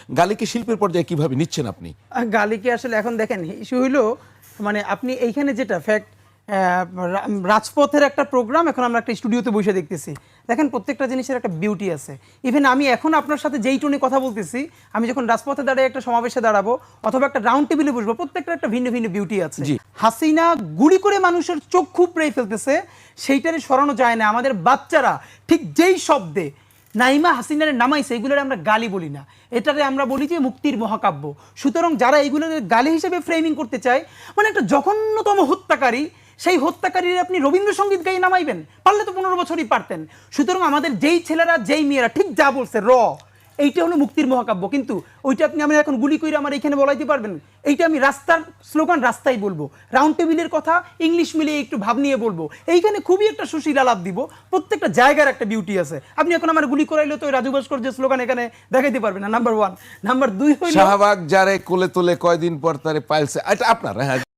গালিকে শিল্পের পর্যায়ে কিভাবে নিচ্ছেন আপনি? গালিকে আসলে এখন দেখেন ইস্যু হইলো মানে আপনি এইখানে যেটা ফ্যাক্ট রাজপথের একটা প্রোগ্রাম এখন আমরা একটা স্টুডিওতে বসে দেখতেছি, দেখেন প্রত্যেকটা জিনিসের একটা বিউটি আছে। ইভেন আমি এখন আপনার সাথে যেই টোনে কথা বলতেছি, আমি যখন রাজপথে দাঁড়িয়ে একটা সমাবেশে দাঁড়াবো অথবা একটা রাউন্ড টেবিলে বসবো, প্রত্যেকটা একটা ভিন্ন ভিন্ন বিউটি আছে। হাসিনা গুলি করে মানুষের চক্ষু প্রেয়ে ফেলতেছে, সেইটারে সরানো যায় না। আমাদের বাচ্চারা ঠিক যেই শব্দে নাইমা হাসিনারে নামাইছে, এগুলোর আমরা গালি বলি না, এটারে আমরা বলি যে মুক্তির মহাকাব্য। সুতরাং যারা এইগুলোর গালি হিসেবে ফ্রেমিং করতে চায়, মানে একটা জঘন্যতম হত্যাকারী, সেই হত্যাকারীর আপনি রবীন্দ্রসঙ্গীত গাইয়ে নামাইবেন, পারলে তো 15 বছরই পারতেন। সুতরাং আমাদের যেই ছেলেরা যেই মেয়েরা ঠিক যা বলছে এইটা হলো মুক্তির মহাকাব্য। কিন্তু ওইটা আপনি আমি এখন গুলি করে আমার এখানে বলাইতে পারবেন? এইটা আমি রাস্তার স্লোগান রাস্তায় বলবো, রাউন্ড টেবিলের কথা ইংলিশ মিলিয়ে একটু ভাব নিয়ে বলবো, এইখানে খুবই একটা সুশীল আলাপ দিব। প্রত্যেকটা জায়গার একটা বিউটি আছে। আপনি এখন আমার গুলি করাইলে তো রাজু ভাস্কর্যের স্লোগান এখানে দেখাইতে পারবেন না, নাম্বার 1। নাম্বার 2 হইলো শাহবাগ যারে কোলে তোলে কয়দিন পর তারে পাইলছে, এটা আপনার। হ্যাঁ।